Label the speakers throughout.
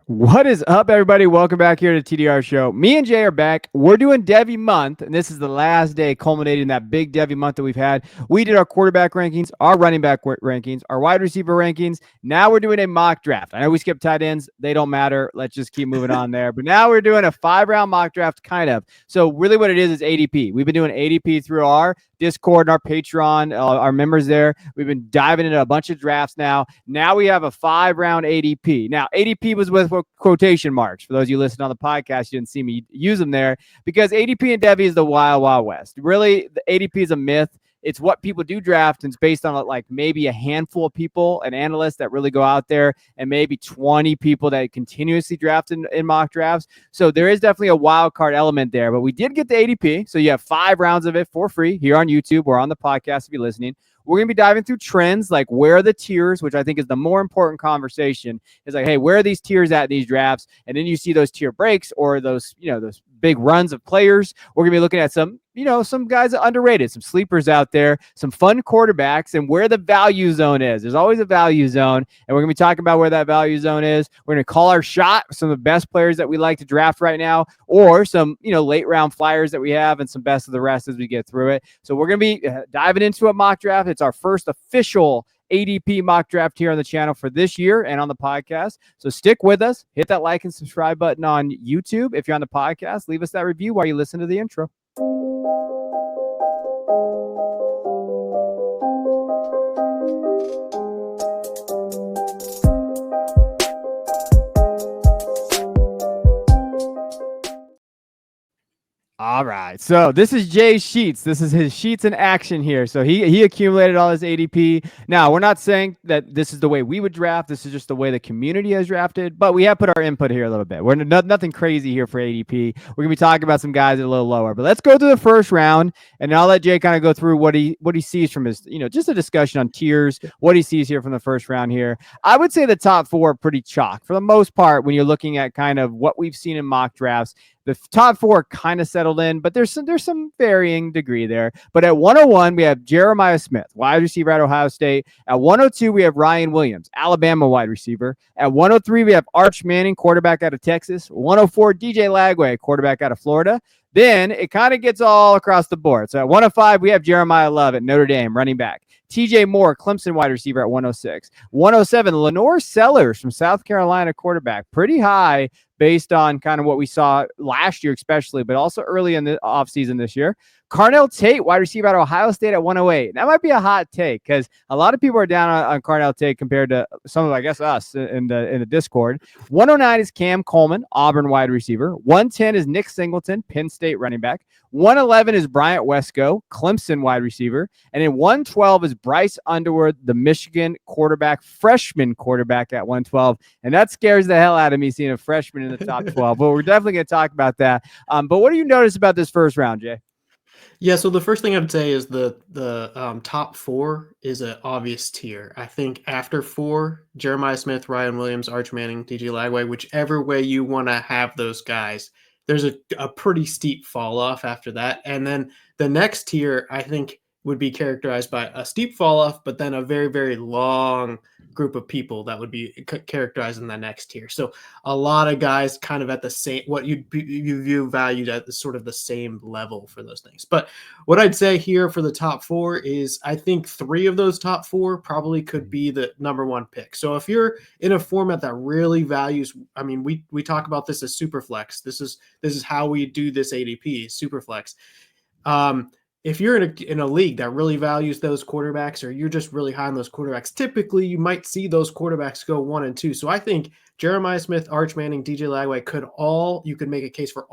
Speaker 1: What is up, everybody? Welcome back here to TDR Show. Me and Jay are back. We're doing Devy month, and this is the last day culminating in that big Devy month that we've had. We did our quarterback rankings, our running back rankings, our wide receiver rankings. Now we're doing a mock draft. I know we skipped tight ends. They don't matter. Let's just keep moving on there. But now we're doing a 5-round mock draft, kind of. So really what it is ADP. We've been doing ADP through our Discord and our Patreon, our members there. We've been diving into a bunch of drafts now. Now we have a 5-round ADP. Now, ADP was with quotation marks. For those of you listening on the podcast, you didn't see me use them there because ADP and Devy is the wild, wild west. Really, the ADP is a myth. It's what people do draft, and it's based on like maybe a handful of people and analysts that really go out there and maybe 20 people that continuously draft in mock drafts. So there is definitely a wild card element there, but we did get the ADP. So you have 5 rounds of it for free here on YouTube or on the podcast if you're listening. We're going to be diving through trends, like where are the tiers, which I think is the more important conversation. Is like, hey, where are these tiers at in these drafts? And then you see those tier breaks or those, those big runs of players. We're going to be looking at some, some guys are underrated, some sleepers out there, some fun quarterbacks, and where the value zone is. There's always a value zone, and we're going to be talking about where that value zone is. We're going to call our shot, some of the best players that we like to draft right now, or some, late round flyers that we have, and some best of the rest as we get through it. So we're going to be diving into a mock draft. It's our first official ADP mock draft here on the channel for this year and on the podcast. So stick with us. Hit that like and subscribe button on YouTube. If you're on the podcast, leave us that review while you listen to the intro. All right, so this is Jay's sheets. This is his sheets in action here. So he accumulated all his ADP. Now, we're not saying that this is the way we would draft. This is just the way the community has drafted, but we have put our input here a little bit. We're nothing crazy here for ADP. We're going to be talking about some guys that are a little lower, but let's go through the first round, and I'll let Jay kind of go through what he sees from his, just a discussion on tiers, what he sees here from the first round here. I would say the top 4 are pretty chalk for the most part when you're looking at kind of what we've seen in mock drafts. The top 4 kind of settled in, but there's some varying degree there. But at 101, we have Jeremiah Smith, wide receiver at Ohio State. At 102, we have Ryan Williams, Alabama wide receiver. At 103, we have Arch Manning, quarterback out of Texas. 104, DJ Lagway, quarterback out of Florida. Then it kind of gets all across the board. So at 105, we have Jeremiah Love at Notre Dame, running back. TJ Moore, Clemson wide receiver at 106. 107, Lenore Sellers from South Carolina, quarterback. Pretty high based on kind of what we saw last year especially, but also early in the offseason this year. Carnell Tate, wide receiver at Ohio State at 108. That might be a hot take because a lot of people are down on Carnell Tate compared to some of, I guess, us in the Discord. 109 is Cam Coleman, Auburn wide receiver. 110 is Nick Singleton, Penn State running back. 111 is Bryant Wesco, Clemson wide receiver. And then 112 is Bryce Underwood, the Michigan freshman quarterback at 112. And that scares the hell out of me seeing a freshman in the top 12. But we're definitely going to talk about that. But what do you notice about this first round, Jay?
Speaker 2: Yeah, so the first thing I would say is the top 4 is an obvious tier. I think after 4, Jeremiah Smith, Ryan Williams, Arch Manning, DJ Lagway, whichever way you want to have those guys, there's a pretty steep fall off after that. And then the next tier, I think, would be characterized by a steep fall off, but then a very, very long group of people that would be characterized in the next tier. So a lot of guys kind of at the same, what you view valued at the sort of the same level for those things. But what I'd say here for the top 4 is I think 3 of those top 4 probably could be the number 1 pick. So if you're in a format that really values, I mean, we talk about this as Superflex. This is how we do this ADP, Superflex. If you're in a league that really values those quarterbacks, or you're just really high on those quarterbacks, typically you might see those quarterbacks go 1 and 2. So I think Jeremiah Smith, Arch Manning, DJ Lagway you could make a case for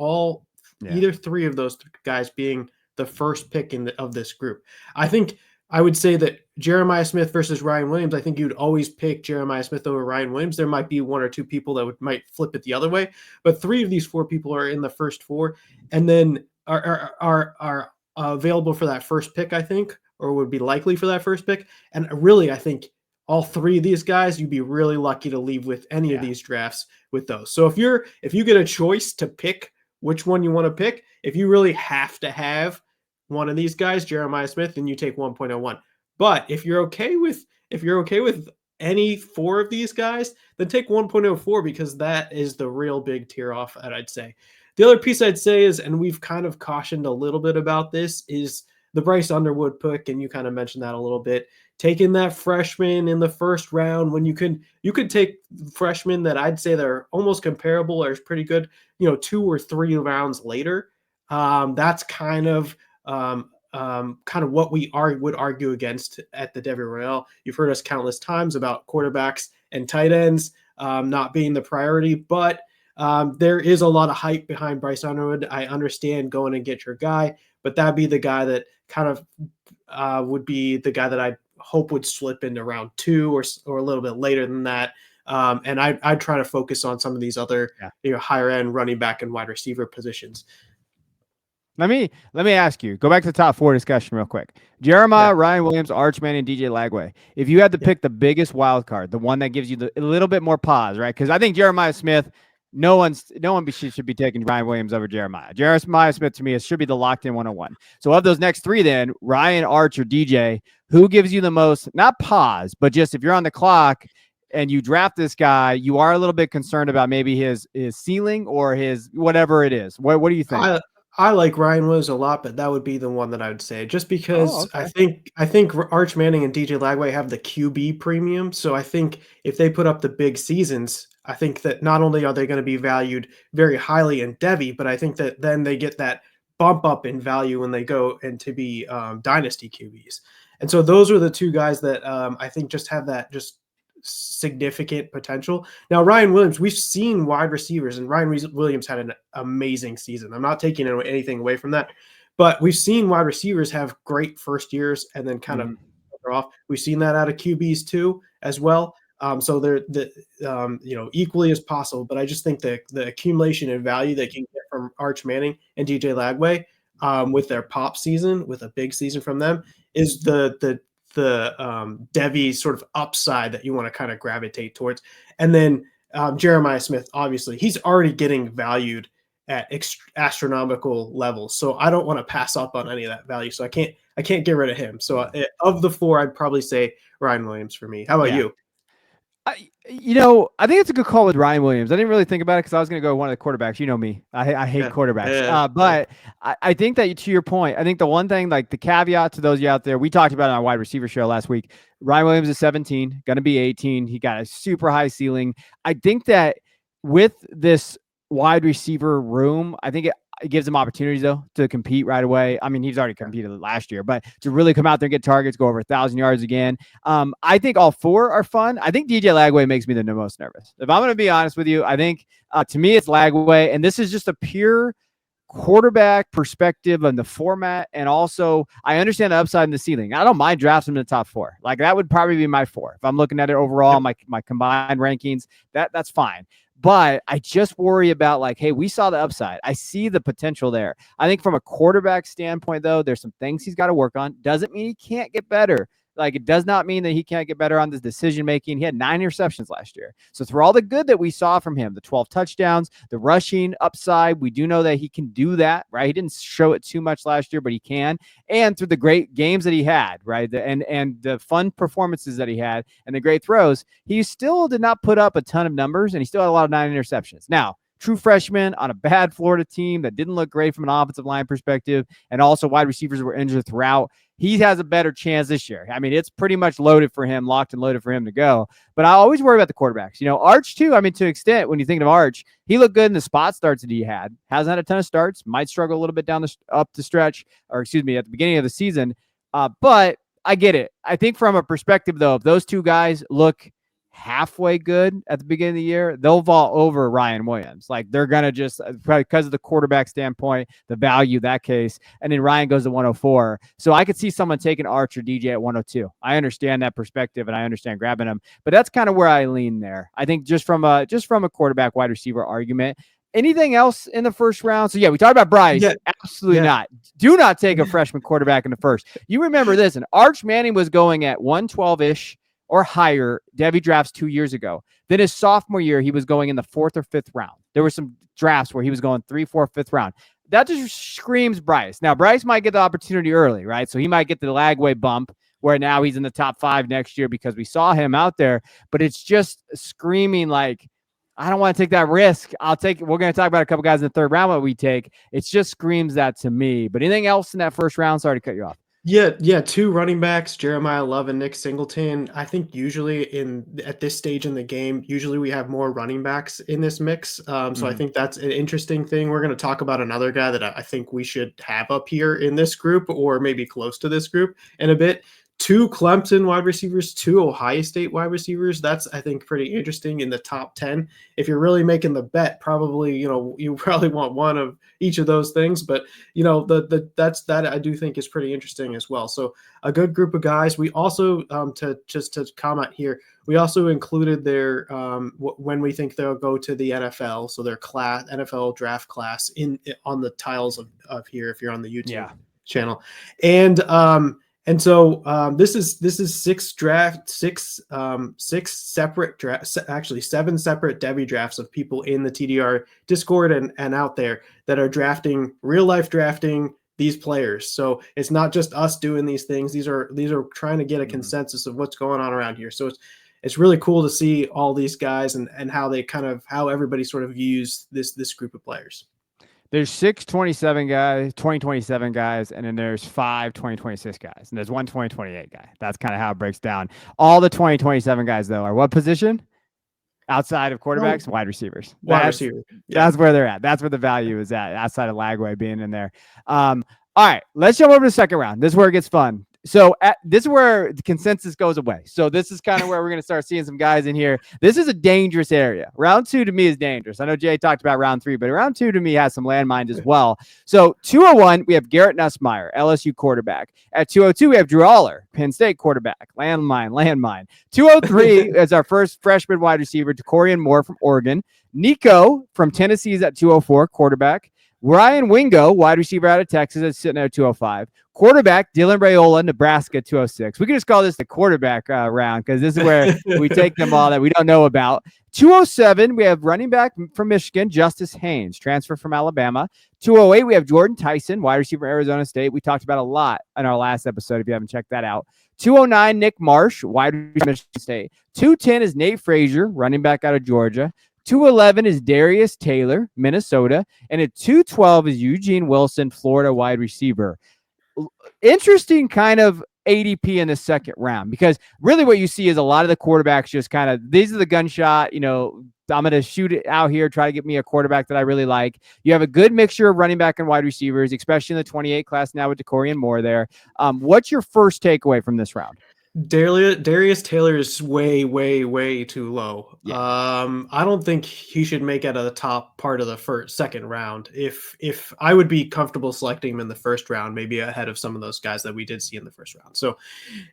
Speaker 2: either 3 of those guys being the first pick of this group. I think I would say that Jeremiah Smith versus Ryan Williams, I think you'd always pick Jeremiah Smith over Ryan Williams. There might be 1 or 2 people that might flip it the other way, but 3 of these 4 people are in the first 4, and then are available for that first pick, I think, or would be likely for that first pick. And really, I think all 3 of these guys, you'd be really lucky to leave with any of these drafts with those. So if you get a choice to pick which one you want to pick, if you really have to have one of these guys, Jeremiah Smith, then you take 1.01. But if you're okay with any 4 of these guys, then take 1.04 because that is the real big tear off, I'd say. The other piece I'd say is, and we've kind of cautioned a little bit about this, is the Bryce Underwood pick, and you kind of mentioned that a little bit. Taking that freshman in the first round when you could take freshmen that I'd say they're almost comparable or is pretty good, 2 or 3 rounds later. That's kind of what we would argue against at the Devy Royale. You've heard us countless times about quarterbacks and tight ends not being the priority, but there is a lot of hype behind Bryce Underwood. I understand going and get your guy, but that'd be the guy that kind of would be the guy that I hope would slip into round 2 or a little bit later than that. And I'd try to focus on some of these other higher end running back and wide receiver positions.
Speaker 1: Let me ask you, go back to the top 4 discussion real quick. Jeremiah, Ryan Williams, Arch Manning, and DJ Lagway. If you had to pick the biggest wild card, the one that gives you a little bit more pause, right? Because I think Jeremiah Smith, no one should be taking Ryan Williams over Jeremiah. Jeremiah Smith to me should be the locked in 101. So of those next 3, then Ryan, Arch, or DJ, who gives you the most, not pause, but just if you're on the clock and you draft this guy, you are a little bit concerned about maybe his ceiling or his whatever it is. What do you think?
Speaker 2: I like Ryan Williams a lot, but that would be the one that I would say, just because I think Arch Manning and DJ Lagway have the QB premium. So I think if they put up the big seasons, I think that not only are they going to be valued very highly in Devy, but I think that then they get that bump up in value when they go into be Dynasty QBs. And so those are the 2 guys that I think just have that just significant potential. Now, Ryan Williams, we've seen wide receivers, and Ryan Williams had an amazing season. I'm not taking anything away from that, but we've seen wide receivers have great first years and then kind of off. We've seen that out of QBs too, as well. So they're equally as possible. But I just think that the accumulation and value they can get from Arch Manning and DJ Lagway with their pop season, with a big season from them, is the Devy sort of upside that you want to kind of gravitate towards. And then Jeremiah Smith, obviously, he's already getting valued at astronomical levels. So I don't want to pass up on any of that value. So I can't get rid of him. So of the 4, I'd probably say Ryan Williams for me. How about you?
Speaker 1: I think it's a good call with Ryan Williams. I didn't really think about it because I was going to go one of the quarterbacks. You know me. I hate quarterbacks. But I think that, to your point, I think the one thing, like the caveat to those of you out there, we talked about it on our wide receiver show last week. Ryan Williams is 17, going to be 18. He got a super high ceiling. I think that with this wide receiver room, I think it gives him opportunities, though, to compete right away. I mean, he's already competed last year, but to really come out there and get targets, go over 1,000 yards again. I think all 4 are fun. I think DJ Lagway makes me the most nervous. If I'm going to be honest with you, I think to me it's Lagway, and this is just a pure quarterback perspective on the format, and also I understand the upside and the ceiling. I don't mind drafting him in the top 4. Like that would probably be my 4 if I'm looking at it overall. My combined rankings, that's fine. But I just worry about like, hey, we saw the upside. I see the potential there. I think from a quarterback standpoint, though, there's some things he's got to work on. Doesn't mean he can't get better. Like, it does not mean that he can't get better on this decision making. He had 9 interceptions last year. So through all the good that we saw from him, the 12 touchdowns, the rushing upside, we do know that he can do that, right? He didn't show it too much last year, but he can. And through the great games that he had, right? And the fun performances that he had and the great throws, he still did not put up a ton of numbers, and he still had a lot of 9 interceptions. Now, true freshman on a bad Florida team that didn't look great from an offensive line perspective, and also wide receivers were injured throughout. He has a better chance this year. I mean, it's pretty much loaded for him, locked and loaded for him to go. But I always worry about the quarterbacks. Arch, too, I mean, to an extent, when you think of Arch, he looked good in the spot starts that he had. Hasn't had a ton of starts. Might struggle a little bit up the stretch, at the beginning of the season. But I get it. I think from a perspective, though, if those 2 guys look halfway good at the beginning of the year, they'll vault over Ryan Williams. Like they're going to just, because of the quarterback standpoint, the value, that case. And then Ryan goes to 104. So I could see someone taking Arch or DJ at 102. I understand that perspective and I understand grabbing them, but that's kind of where I lean there. I think just from a quarterback wide receiver argument. Anything else in the first round? So, we talked about Bryce. Yeah. Absolutely not. Do not take a freshman quarterback in the first. You remember this, and Arch Manning was going at 112-ish or higher Devy drafts 2 years ago. Then his sophomore year, he was going in the 4th or 5th round. There were some drafts where he was going 3, 4, 5th round. That just screams Bryce. Now, Bryce might get the opportunity early, right? So he might get the Lagway bump where now he's in the top 5 next year because we saw him out there. But it's just screaming like, I don't want to take that risk. We're going to talk about a couple guys in the third round what we take. It just screams that to me. But anything else in that first round? Sorry to cut you off.
Speaker 2: Yeah, 2 running backs, Jeremiah Love and Nick Singleton. I think usually at this stage in the game, usually we have more running backs in this mix. So I think that's an interesting thing. We're going to talk about another guy that I think we should have up here in this group, or maybe close to this group in a bit. 2 Clemson wide receivers, 2 Ohio State wide receivers. That's, I think, pretty interesting in the top 10. If you're really making the bet, probably, you probably want one of each of those things. But, that I do think is pretty interesting as well. So a good group of guys. We also, to comment here, we also included their when we think they'll go to the NFL. So their NFL draft class on the tiles of here, if you're on the YouTube channel. And so this is 6 separate drafts, actually 7 separate Devy drafts of people in the TDR Discord and out there that are real life drafting these players. So it's not just us doing these things. These are trying to get a consensus of what's going on around here. So it's really cool to see all these guys and how how everybody sort of views this group of players.
Speaker 1: There's 6 2027 guys, and then there's 5 2026 guys, and there's 1 2028 guy. That's kind of how it breaks down. All the 2027 guys, though, are what position? Outside of quarterbacks, wide receivers. That's where they're at. That's where the value is at, outside of Lagway being in there. All right, let's jump over to the second round. This is where it gets fun. So this is where the consensus goes away. So this is kind of where we're going to start seeing some guys in here. This is a dangerous area. Round 2 to me is dangerous. I know Jay talked about round 3, but round 2 to me has some landmines as well. So 201, we have Garrett Nussmeier, LSU quarterback. At 202, we have Drew Aller, Penn State quarterback. Landmine. 203 is our first freshman wide receiver, Decorian Moore from Oregon. Nico from Tennessee is at 204, quarterback. Ryan Wingo, wide receiver out of Texas, is sitting at 205. Quarterback, Dylan Raiola, Nebraska, 206. We can just call this the quarterback round because this is where we take them all that we don't know about. 207, we have running back from Michigan, Justice Haynes, transfer from Alabama. 208, we have Jordan Tyson, wide receiver, Arizona State. We talked about a lot in our last episode if you haven't checked that out. 209, Nick Marsh, wide receiver, Michigan State. 210 is Nate Frazier, running back out of Georgia. 211 is Darius Taylor, Minnesota. And at 212 is Eugene Wilson, Florida wide receiver. Interesting kind of ADP in the second round, because really what you see is a lot of the quarterbacks just kind of, these are the gunshot, I'm going to shoot it out here, try to get me a quarterback that I really like. You have a good mixture of running back and wide receivers, especially in the 28 class now with Decorian Moore there. What's your first takeaway from this round?
Speaker 2: Darius Taylor is way, way, way too low.
Speaker 1: Yeah.
Speaker 2: I don't think he should make it out of the top part of the second round. If I would be comfortable selecting him in the first round, maybe ahead of some of those guys that we did see in the first round. So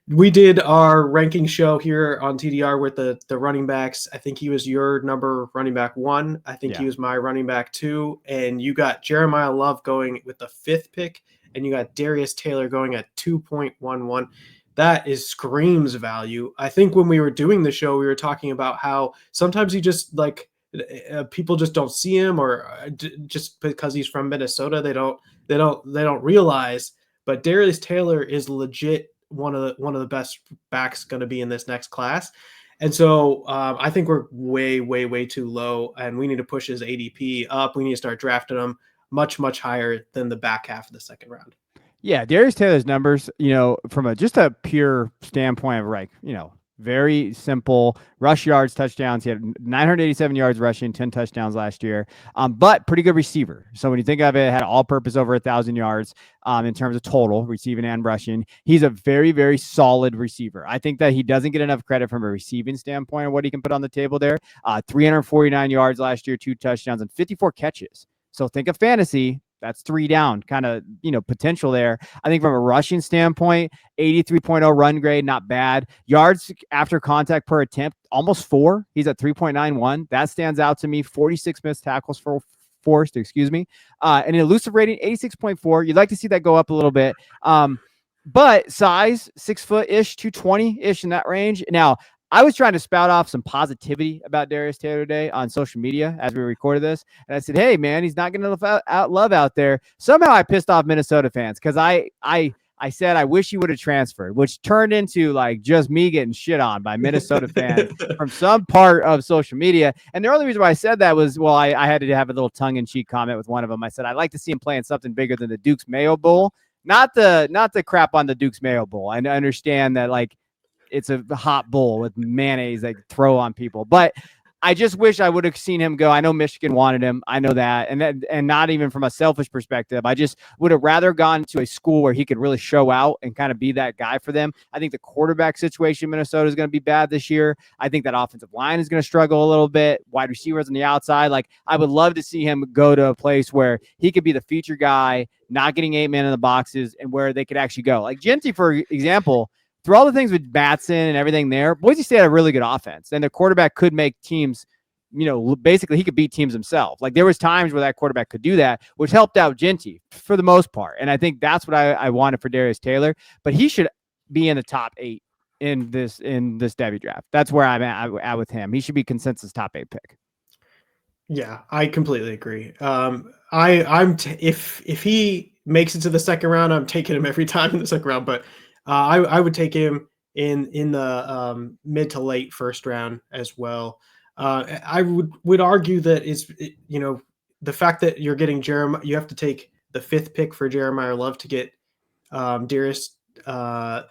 Speaker 2: we did our ranking show here on TDR with the running backs. I think he was your number running back 1. I think he was my running back 2. And you got Jeremiah Love going with the 5th pick, and you got Darius Taylor going at 2.11. That screams value. I think when we were doing the show, we were talking about how sometimes he just people just don't see him, or just because he's from Minnesota, they don't realize. But Darius Taylor is legit one of the best backs going to be in this next class. And so I think we're way, way, way too low, and we need to push his ADP up. We need to start drafting him much, much higher than the back half of the second round.
Speaker 1: Yeah, Darius Taylor's numbers, from just a pure standpoint of very simple rush yards, touchdowns. He had 987 yards rushing, 10 touchdowns last year, but pretty good receiver. So when you think of it, had all-purpose over 1,000 yards in terms of total receiving and rushing. He's a very, very solid receiver. I think that he doesn't get enough credit from a receiving standpoint of what he can put on the table there. 349 yards last year, 2 touchdowns, and 54 catches. So think of fantasy. That's 3 down, kind of, potential there. I think from a rushing standpoint, 83.0 run grade, not bad. Yards after contact per attempt, almost 4. He's at 3.91. That stands out to me. 46 missed tackles forced, and an elusive rating, 86.4. You'd like to see that go up a little bit. But size, 6 foot-ish, 220-ish in that range. Now, I was trying to spout off some positivity about Darius Taylor today on social media as we recorded this. And I said, hey, man, he's not going to love out there. Somehow I pissed off Minnesota fans because I I said I wish he would have transferred, which turned into like just me getting shit on by Minnesota fans from some part of social media. And the only reason why I said that was, well, I had to have a little tongue-in-cheek comment with one of them. I said I'd like to see him playing something bigger than the Duke's Mayo Bowl, not the crap on the Duke's Mayo Bowl. I understand that like it's a hot bowl with mayonnaise they throw on people, but I just wish I would have seen him go. I know Michigan wanted him. I know that. And not even from a selfish perspective. I just would have rather gone to a school where he could really show out and kind of be that guy for them. I think the quarterback situation in Minnesota is going to be bad this year. I think that offensive line is going to struggle a little bit. Wide receivers on the outside. Like, I would love to see him go to a place where he could be the feature guy, not getting 8 men in the boxes, and where they could actually go. Like Genty, for example, through all the things with Batson and everything there, Boise State had a really good offense, and the quarterback could make teams, basically he could beat teams himself. Like there was times where that quarterback could do that, which helped out Genty for the most part. And I think that's what I wanted for Darius Taylor, but he should be in the top 8 in this Devy draft. That's where I'm at with him. He should be consensus top 8 pick.
Speaker 2: Yeah, I completely agree. If he makes it to the second round, I'm taking him every time in the second round, but I would take him in the mid to late first round as well. I would argue that the fact that you're getting Jeremiah, you have to take the 5th pick for Jeremiah Love to get Darius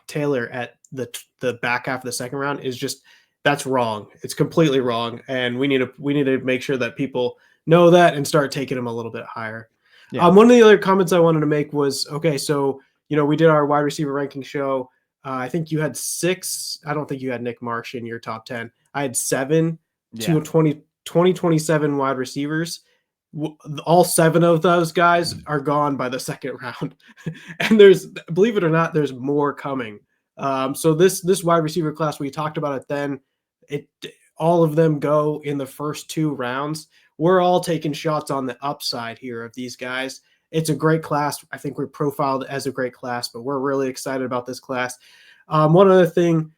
Speaker 2: Taylor at the back half of the second round is just, that's wrong. It's completely wrong, and we need to make sure that people know that and start taking him a little bit higher. Yeah. One of the other comments I wanted to make was, okay, so we did our wide receiver ranking show. I think you had 6. I don't think you had Nick Marsh in your top 10. I had 7 to 27 wide receivers. All 7 of those guys are gone by the second round. And believe it or not, there's more coming. So this wide receiver class, we talked about it then, all of them go in the first 2 rounds. We're all taking shots on the upside here of these guys. It's a great class. I think we're profiled as a great class, but we're really excited about this class. One other thing,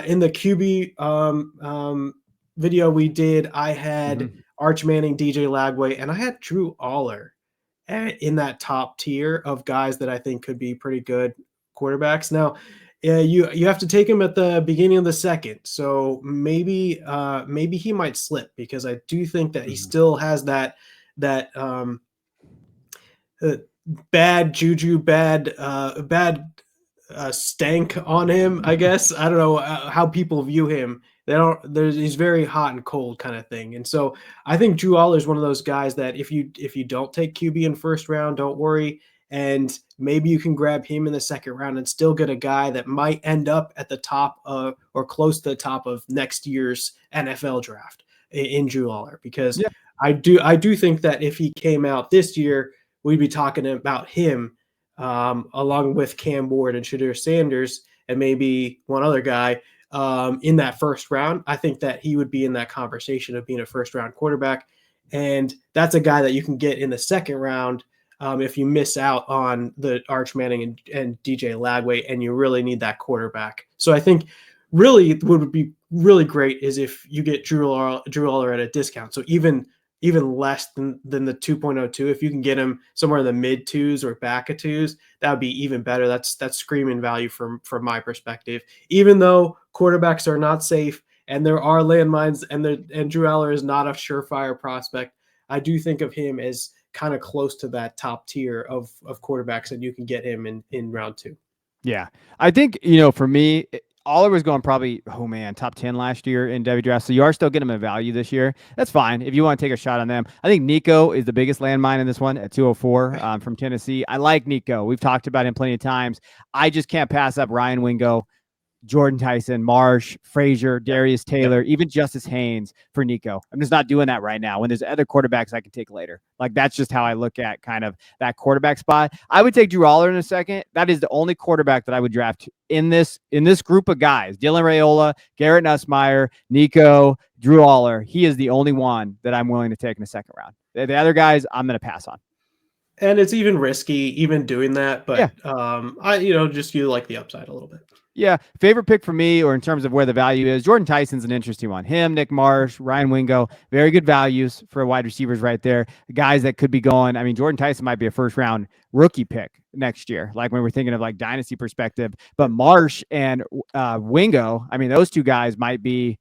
Speaker 2: in the QB video we did, I had Arch Manning, DJ Lagway, and I had Drew Aller in that top tier of guys that I think could be pretty good quarterbacks. Now, you have to take him at the beginning of the second, so maybe he might slip, because I do think that he still has that bad juju, bad stank on him, I guess. I don't know how people view him. He's very hot and cold kind of thing. And so I think Drew Aller is one of those guys that if you don't take QB in first round, don't worry. And maybe you can grab him in the second round and still get a guy that might end up at the top of, or close to the top of, next year's NFL draft in Drew Aller. Because I do think that if he came out this year, we'd be talking about him along with Cam Ward and Shadur Sanders and maybe one other guy in that first round. I think that he would be in that conversation of being a first round quarterback. And that's a guy that you can get in the second round if you miss out on the Arch Manning and DJ Lagway and you really need that quarterback. So I think really what would be really great is if you get Drew Aller at a discount. So even less than the 2.02, if you can get him somewhere in the mid 2s or back of 2s, that would be even better. That's screaming value from my perspective. Even though quarterbacks are not safe and there are landmines and Drew Aller is not a surefire prospect, I do think of him as kind of close to that top tier of quarterbacks, and you can get him in round 2.
Speaker 1: Yeah. I think, for me, Aller was going probably, top 10 last year in Devy draft. So you are still getting him a value this year. That's fine if you want to take a shot on them. I think Nico is the biggest landmine in this one at 204 from Tennessee. I like Nico. We've talked about him plenty of times. I just can't pass up Ryan Wingo, Jordan Tyson, Marsh, Frazier, Darius Taylor, even Justice Haynes for Nico. I'm just not doing that right now when there's other quarterbacks I can take later. Like, that's just how I look at kind of that quarterback spot. I would take Drew Aller in a second. That is the only quarterback that I would draft in this group of guys. Dylan Raiola, Garrett Nussmeier, Nico, Drew Aller. He is the only one that I'm willing to take in the second round. The other guys, I'm going to pass on.
Speaker 2: And it's even risky, even doing that.
Speaker 1: Yeah.
Speaker 2: But just you like the upside a little bit.
Speaker 1: Yeah, favorite pick for me, or in terms of where the value is, Jordan Tyson's an interesting one. Him, Nick Marsh, Ryan Wingo, very good values for wide receivers right there. Guys that could be going. I mean, Jordan Tyson might be a first round rookie pick next year, like when we're thinking of like dynasty perspective. But Marsh and Wingo, I mean, those two guys might be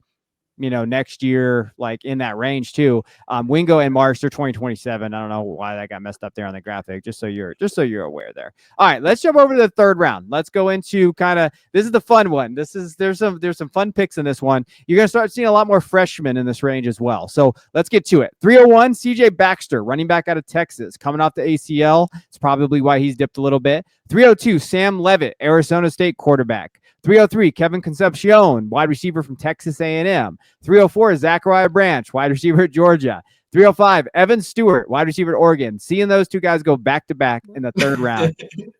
Speaker 1: next year, like in that range too. Wingo and Marsh, they're 2027. I don't know why that got messed up there on the graphic. Just so you're aware there. All right, let's jump over to the third round. Let's go into this is the fun one. There's some fun picks in this one. You're gonna start seeing a lot more freshmen in this range as well. So let's get to it. 301, CJ Baxter, running back out of Texas, coming off the ACL. It's probably why he's dipped a little bit. 302, Sam Levitt, Arizona State quarterback. 303, Kevin Concepcion, wide receiver from Texas A&M. 304 is Zachariah Branch, wide receiver at Georgia. 305, Evan Stewart, wide receiver at Oregon. Seeing those two guys go back to back in the third round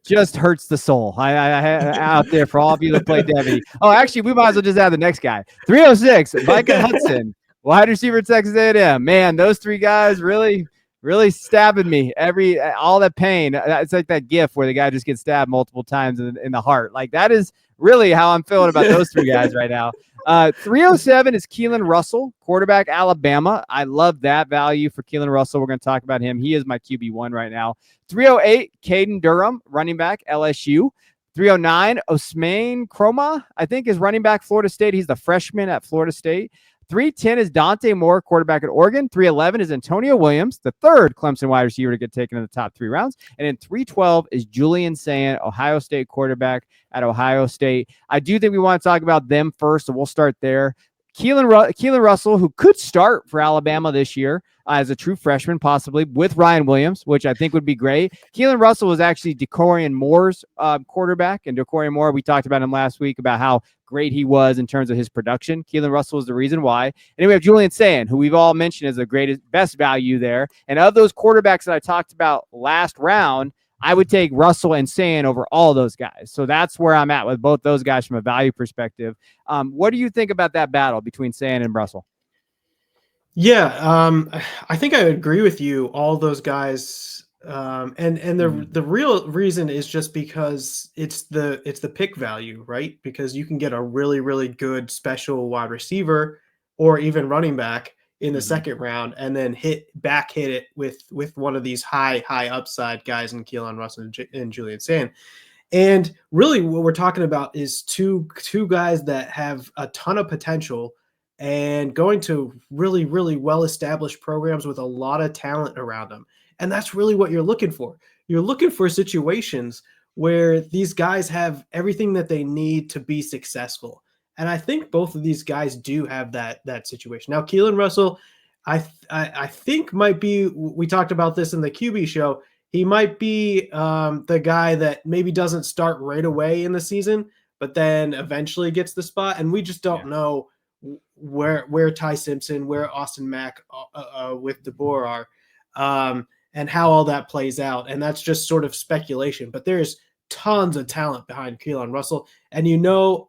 Speaker 1: just hurts the soul. I out there for all of you that play Devy. Oh, actually, we might as well just add the next guy. 306, Micah Hudson, wide receiver at Texas A&M. Man, those three guys really stabbing me all that pain. It's like that gif where the guy just gets stabbed multiple times in the heart. Like that is really how I'm feeling about those three guys right now. 307 is Keelan Russell, quarterback, Alabama. I love that value for Keelan Russell. We're going to talk about him. He is my QB1 right now. 308, Caden Durham, running back, LSU. 309, Osmane Chroma, I think, is running back, Florida State. He's the freshman at Florida State. 310 is Dante Moore, quarterback at Oregon. 311 is Antonio Williams, the third Clemson wide receiver to get taken in the top 3 rounds. And then 312 is Julian Sayin, Ohio State quarterback at Ohio State. I do think we want to talk about them first, so we'll start there. Keelan Russell, who could start for Alabama this year as a true freshman, possibly with Ryan Williams, which I think would be great. Keelan Russell was actually Decorian Moore's quarterback, and Decorian Moore, we talked about him last week about how great he was in terms of his production. Keelan Russell is the reason why. And then we have Julian Sayin, who we've all mentioned as the best value there. And of those quarterbacks that I talked about last round, I would take Russell and Sayin over all those guys. So that's where I'm at with both those guys from a value perspective. What do you think about that battle between Sayin and Russell?
Speaker 2: Yeah, I think I agree with you. All those guys, and the real reason is just because it's the pick value, right? Because you can get a really good special wide receiver or even running back in the second round, and then hit it with one of these high upside guys in Keelan Russell and Julian Sayin. And really, what we're talking about is two guys that have a ton of potential and going to really well-established programs with a lot of talent around them. And that's really what you're looking for. You're looking for situations where these guys have everything that they need to be successful. And I think both of these guys do have that situation. Now, Keelan Russell, I think might be, we talked about this in the QB show, he might be the guy that maybe doesn't start right away in the season, but then eventually gets the spot. And we just don't know where Ty Simpson, where Austin Mack with DeBoer are, and how all that plays out. And that's just sort of speculation. But there's tons of talent behind Keelan Russell. And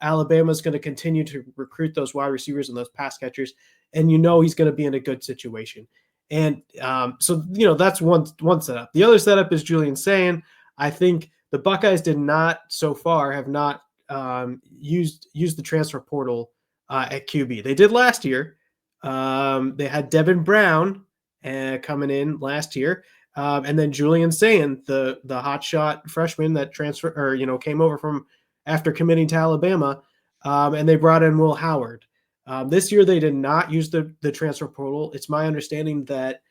Speaker 2: Alabama's going to continue to recruit those wide receivers and those pass catchers. And he's going to be in a good situation. And so that's one setup. The other setup is Julian Sayin. I think the Buckeyes have not used the transfer portal at QB. They did last year. They had Devin Brown coming in last year. And then Julian Sayin, the hotshot freshman that came over from after committing to Alabama, and they brought in Will Howard. This year they did not use the transfer portal. It's my understanding that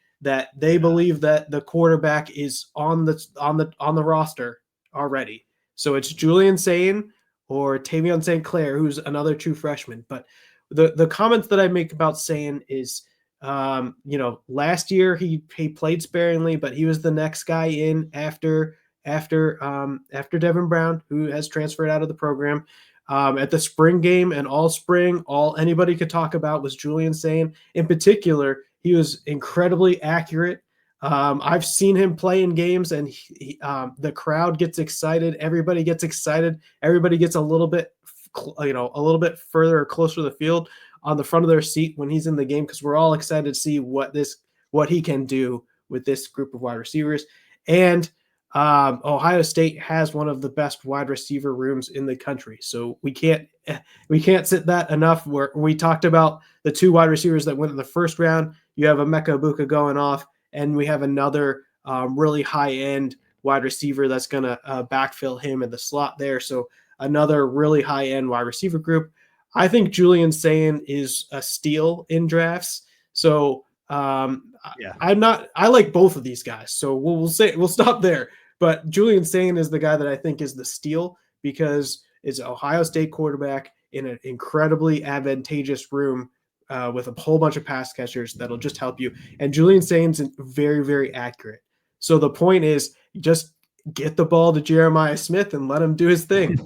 Speaker 2: they believe that the quarterback is on the roster already. So it's Julian Sayin or Tavion St. Clair, who's another true freshman. But the comments that I make about Sayin is, last year he played sparingly, but he was the next guy in after Devin Brown, who has transferred out of the program. At the spring game and all spring, all anybody could talk about was Julian Sayin. In particular, he was incredibly accurate. I've seen him play in games, and the crowd gets excited. Everybody gets excited. Everybody gets a little bit further or closer to the field on the front of their seat when he's in the game, because we're all excited to see what he can do with this group of wide receivers. And Ohio State has one of the best wide receiver rooms in the country. So we can't sit that enough. Where we talked about the 2 wide receivers that went in the first round. You have Emeka Ibuka going off, and we have another really high end wide receiver that's going to backfill him in the slot there. So another really high end wide receiver group. I think Julian Sayin is a steal in drafts. So I like both of these guys. So we'll stop there. But Julian Sayin is the guy that I think is the steal because it's an Ohio State quarterback in an incredibly advantageous room with a whole bunch of pass catchers that'll just help you. And Julian Sayin's very, very accurate. So the point is just get the ball to Jeremiah Smith and let him do his thing,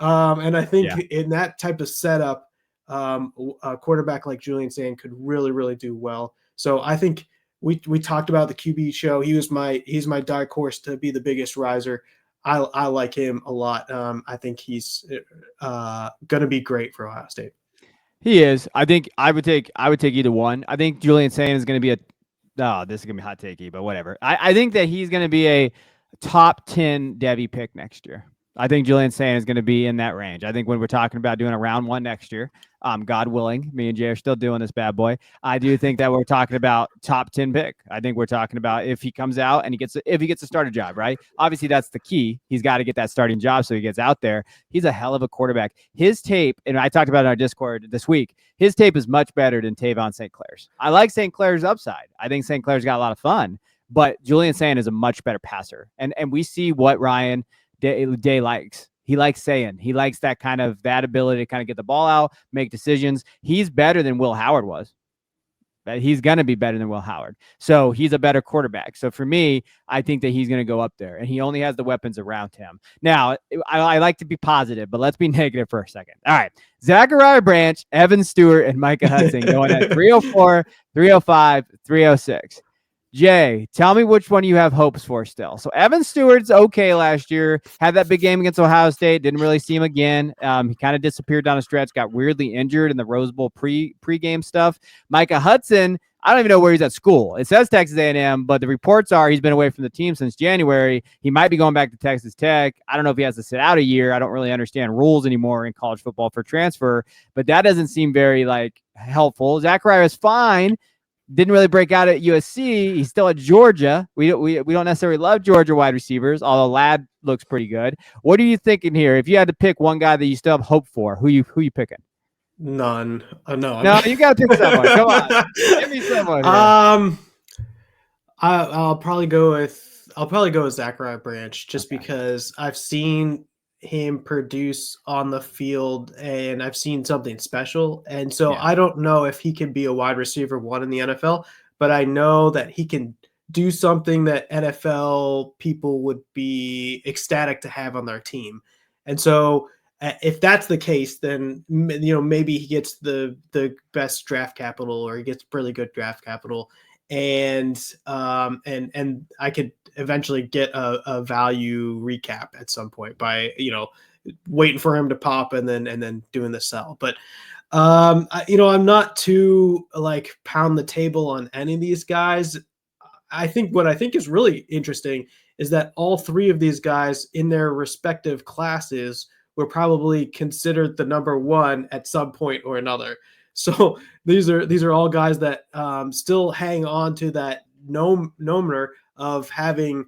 Speaker 2: and I think in that type of setup, a quarterback like Julian Sayin could really, really do well. So I think we talked about the QB show. He's my dark horse to be the biggest riser. I like him a lot. I think he's going to be great for Ohio State.
Speaker 1: He is. I think I would take either one. I think Julian Sayin is going to be this is going to be hot takey, but whatever. I think that he's going to be a top 10 Devy pick next year. I think Julian Sayin is going to be in that range. I think when we're talking about doing a round 1 next year, God willing, me and Jay are still doing this bad boy. I do think that we're talking about top 10 pick. I think we're talking about if he comes out and if he gets a starter job, right? Obviously, that's the key. He's got to get that starting job so he gets out there. He's a hell of a quarterback. His tape, and I talked about it on our Discord this week, his tape is much better than Tavon St. Clair's. I like St. Clair's upside. I think St. Clair's got a lot of fun, but Julian Sayin is a much better passer. And we see what Ryan Day likes. He likes Sayin. He likes that ability to kind of get the ball out, make decisions. He's better than Will Howard was. He's going to be better than Will Howard. So he's a better quarterback. So for me, I think that he's going to go up there, and he only has the weapons around him. Now, I like to be positive, but let's be negative for a second. All right. Zachariah Branch, Evan Stewart, and Micah Hudson going at 304, 305, 306. Jay, tell me which one you have hopes for still. So Evan Stewart's okay last year, had that big game against Ohio State, didn't really see him again. He kind of disappeared down a stretch, got weirdly injured in the Rose Bowl pre-game stuff. Micah Hudson, I don't even know where he's at school. It says Texas A&M, but the reports are he's been away from the team since January. He might be going back to Texas Tech. I don't know if he has to sit out a year. I don't really understand rules anymore in college football for transfer, but that doesn't seem very helpful. Zachariah is fine. Didn't really break out at USC. He's still at Georgia. We don't necessarily love Georgia wide receivers, although Ladd looks pretty good. What are you thinking here? If you had to pick one guy that you still have hope for, who you picking?
Speaker 2: None.
Speaker 1: No, you got to pick someone. Come on, give me someone. Here.
Speaker 2: I'll probably go with Zachariah Branch just because I've seen him produce on the field and I've seen something special. And so I don't know if he can be a wide receiver 1 in the NFL, but I know that he can do something that NFL people would be ecstatic to have on their team. And so if that's the case, then maybe he gets the best draft capital or he gets really good draft capital. And I could eventually get a value recap at some point by waiting for him to pop and then doing the sell. But I'm not too pound the table on any of these guys. What I think is really interesting is that all 3 of these guys in their respective classes were probably considered the number 1 at some point or another. So these are all guys that still hang on to that nomener of having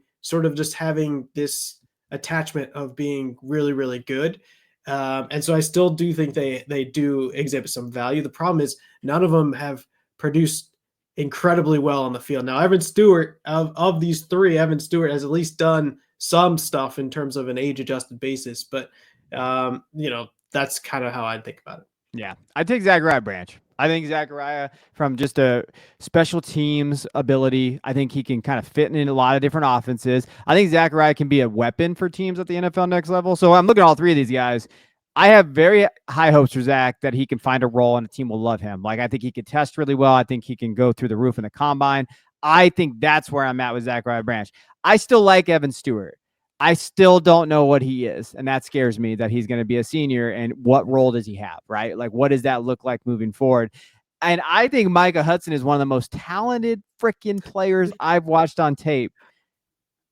Speaker 2: this attachment of being really, really good. And so I still do think they do exhibit some value. The problem is none of them have produced incredibly well on the field. Now, Evan Stewart, of these 3, Evan Stewart has at least done some stuff in terms of an age-adjusted basis. But, that's kind of how I think about it.
Speaker 1: Yeah, I take Zachariah Branch. I think Zachariah, from just a special teams ability, I think he can kind of fit in a lot of different offenses. I think Zachariah can be a weapon for teams at the NFL next level. So I'm looking at all 3 of these guys. I have very high hopes for Zach that he can find a role and the team will love him. I think he could test really well. I think he can go through the roof in the combine. I think that's where I'm at with Zachariah Branch. I still like Evan Stewart. I still don't know what he is, and that scares me that he's going to be a senior, and what role does he have, right? What does that look like moving forward? And I think Micah Hudson is one of the most talented freaking players I've watched on tape.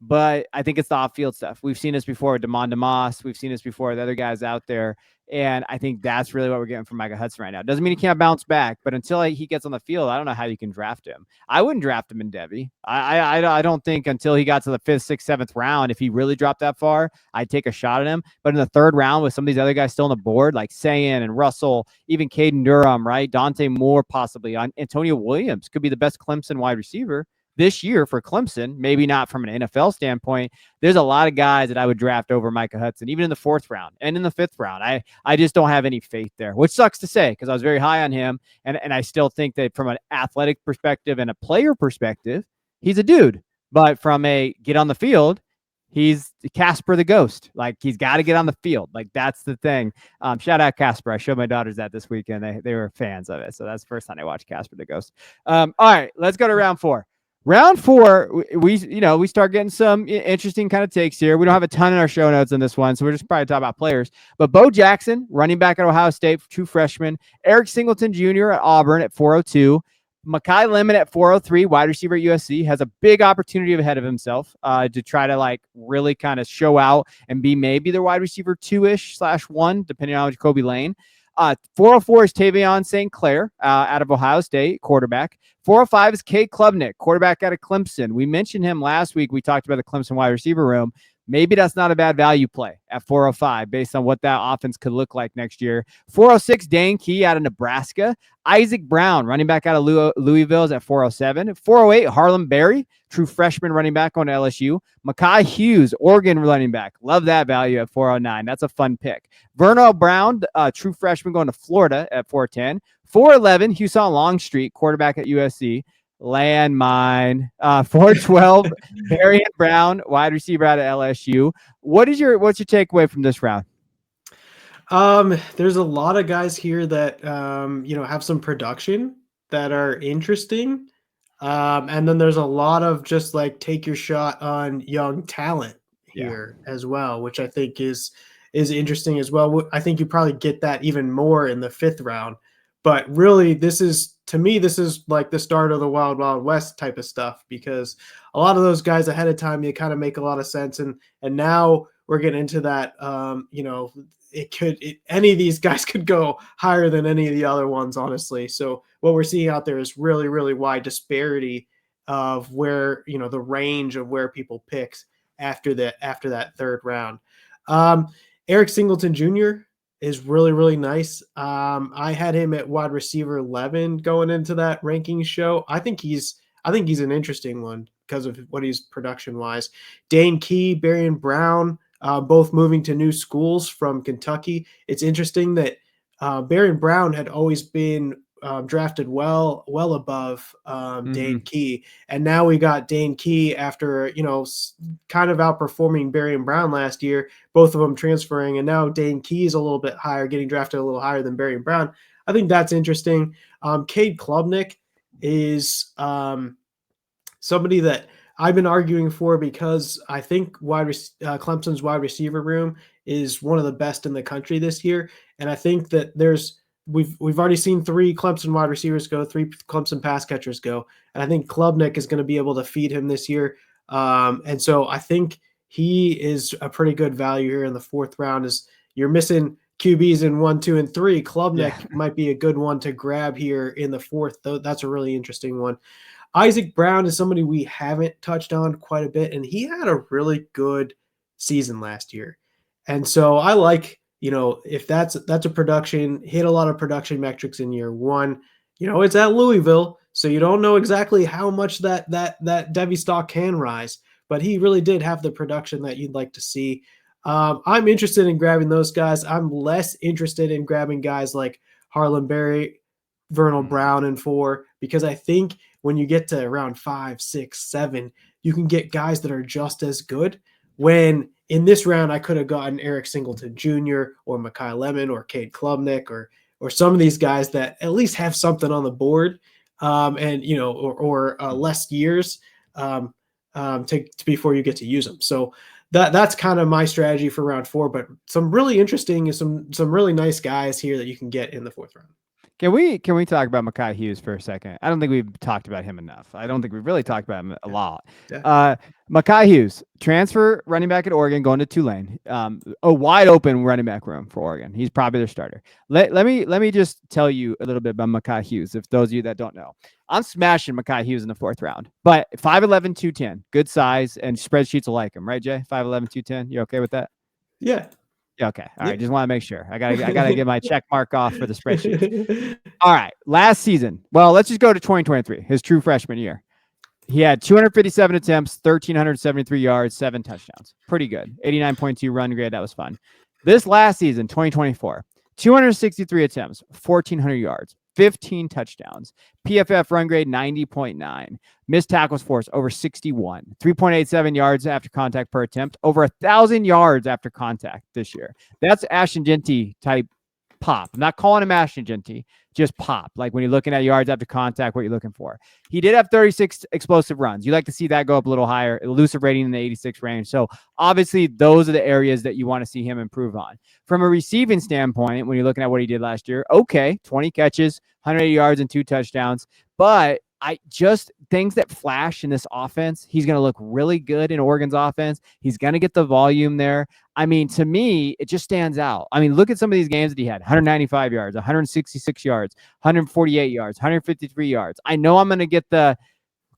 Speaker 1: but I think it's the off-field stuff. We've seen this before with Damon DeMoss. We've seen this before with other guys out there. And I think that's really what we're getting from Micah Hudson right now. Doesn't mean he can't bounce back, but until he gets on the field, I don't know how you can draft him. I wouldn't draft him in Devy. I don't think until he got to the 5th, 6th, 7th round, if he really dropped that far, I'd take a shot at him. But in the 3rd round with some of these other guys still on the board, like Sayan and Russell, even Caden Durham, right? Dante Moore possibly, on Antonio Williams could be the best Clemson wide receiver this year for Clemson, maybe not from an NFL standpoint. There's a lot of guys that I would draft over Micah Hudson, even in the 4th round and in the 5th round. I just don't have any faith there, which sucks to say because I was very high on him. And I still think that from an athletic perspective and a player perspective, he's a dude. But from a get on the field, he's Casper the Ghost. Like, he's got to get on the field. Like, that's the thing. Shout out Casper. I showed my daughters that this weekend. They were fans of it. So that's the first time I watched Casper the Ghost. All right, let's go to round 4. Round 4, we start getting some interesting kind of takes here. We don't have a ton in our show notes on this one, so we're just probably talking about players. But Bo Jackson, running back at Ohio State, true freshman. Eric Singleton Jr. at Auburn at 402. Makai Lemon at 403, wide receiver at USC, has a big opportunity ahead of himself to try to like really kind of show out and be maybe the wide receiver 2-ish /1, depending on Jacoby Lane. 404 is Tavion St. Clair out of Ohio State, quarterback. 405 is Cade Klubnik, quarterback out of Clemson. We mentioned him last week. We talked about the Clemson wide receiver room. Maybe that's not a bad value play at 405 based on what that offense could look like next year. 406, Dane Key out of Nebraska. Isaac Brown, running back out of Louisville, is at 407. 408, Harlem Berry, true freshman running back on LSU. Mekhi Hughes, Oregon running back. Love that value at 409. That's a fun pick. Vernal Brown, true freshman going to Florida at 410. 411, Houston Longstreet, quarterback at USC. Landmine. 412, Barry Brown, wide receiver out of LSU. What's your takeaway from this round?
Speaker 2: There's a lot of guys here that have some production that are interesting. And then there's a lot of just like take your shot on young talent here as well, which I think is interesting as well. I think you probably get that even more in the 5th round. But really, this is like the start of the Wild Wild West type of stuff, because a lot of those guys ahead of time, you kind of make a lot of sense. And now we're getting into that, any of these guys could go higher than any of the other ones, honestly. So what we're seeing out there is really, really wide disparity of where, the range of where people picked after that 3rd round. Eric Singleton Jr. is really, really nice. I had him at wide receiver 11 going into that ranking show. I think he's an interesting one because of what he's production wise. Dane Key, Barry Brown, both moving to new schools from Kentucky. It's interesting that Barry Brown had always been drafted well above Dane Key, and now we got Dane Key after kind of outperforming Barry Brown last year. Both of them transferring, and now Dane Key is a little bit higher, getting drafted a little higher than Barry Brown. I think that's interesting. Cade Klubnik is somebody that I've been arguing for because I think Clemson's wide receiver room is one of the best in the country this year, and I think that we've already seen 3 Clemson wide receivers go, 3 Clemson pass catchers go, and I think Klubnik is going to be able to feed him this year. And so I think he is a pretty good value here in the 4th round. Is you're missing QBs in 1, 2, and 3. Klubnik might be a good one to grab here in the 4th, though. That's a really interesting one. Isaac Brown is somebody we haven't touched on quite a bit, and he had a really good season last year. And so I like, if that's a production, hit a lot of production metrics in year 1. It's at Louisville, so you don't know exactly how much that Devy stock can rise, but he really did have the production that you'd like to see. I'm interested in grabbing those guys. I'm less interested in grabbing guys like Harlem Berry, Vernal Brown in 4, because I think when you get to around 5, 6, 7, you can get guys that are just as good. When in this round, I could have gotten Eric Singleton Jr. or Makai Lemon or Cade Klubnik or some of these guys that at least have something on the board, or less years before you get to use them. So that's kind of my strategy for round 4. But some really interesting, some really nice guys here that you can get in the 4th round.
Speaker 1: Can we talk about Mekhi Hughes for a second? I don't think we've talked about him enough. I don't think we've really talked about him a lot.
Speaker 2: Yeah.
Speaker 1: Mekhi Hughes, transfer running back at Oregon, going to Tulane. A wide open running back room for Oregon. He's probably their starter. Let me just tell you a little bit about Mekhi Hughes, if those of you that don't know. I'm smashing Mekhi Hughes in the 4th round, but 5'11", 210, good size, and spreadsheets will like him, right, Jay? 5'11", 210. You okay with that?
Speaker 2: Yeah.
Speaker 1: Yeah, okay. All
Speaker 2: Yeah.
Speaker 1: right. Just want to make sure. I gotta get my check mark off for the spreadsheet. All right. Last season. Well, let's just go to 2023, his true freshman year. He had 257 attempts, 1,373 yards, 7 touchdowns. Pretty good. 89.2 run grade. That was fun. This last season, 2024, 263 attempts, 1,400 yards, 15 touchdowns. PFF run grade 90.9. Missed tackles force over 61. 3.87 yards after contact per attempt. Over 1,000 yards after contact this year. That's Ashton Genty type pop. I'm not calling him Ashton Genty, just pop. Like when you're looking at yards after contact, what you're looking for. He did have 36 explosive runs. You like to see that go up a little higher. Elusive rating in the 86 range. So obviously those are the areas that you want to see him improve on. From a receiving standpoint, when you're looking at what he did last year, okay, 20 catches, 180 yards and 2 touchdowns. But I just things that flash in this offense, he's going to look really good in Oregon's offense. He's going to get the volume there. I mean, to me, it just stands out. I mean, look at some of these games that he had: 195 yards, 166 yards, 148 yards, 153 yards. I know I'm going to get the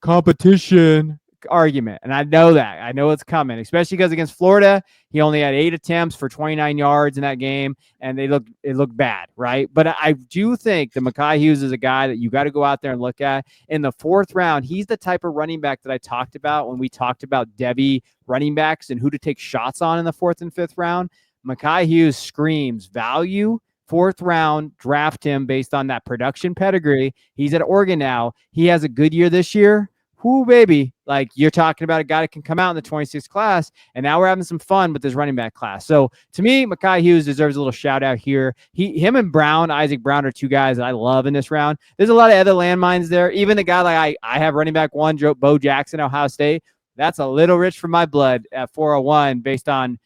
Speaker 1: competition argument, and I know that. I know it's coming, especially because against Florida, he only had 8 attempts for 29 yards in that game, and it looked bad, right? But I do think that Mekhi Hughes is a guy that you got to go out there and look at. In the 4th round, he's the type of running back that I talked about when we talked about Devy running backs and who to take shots on in the 4th and 5th round. Mekhi Hughes screams value. 4th round, draft him based on that production pedigree. He's at Oregon now. He has a good year this year. Whoo, baby. Like, you're talking about a guy that can come out in the 26th class, and now we're having some fun with this running back class. So, to me, Mekhi Hughes deserves a little shout-out here. Him and Brown, Isaac Brown, are 2 guys that I love in this round. There's a lot of other landmines there. Even the guy like I have running back 1, Bo Jackson, Ohio State. That's a little rich for my blood at 401 based on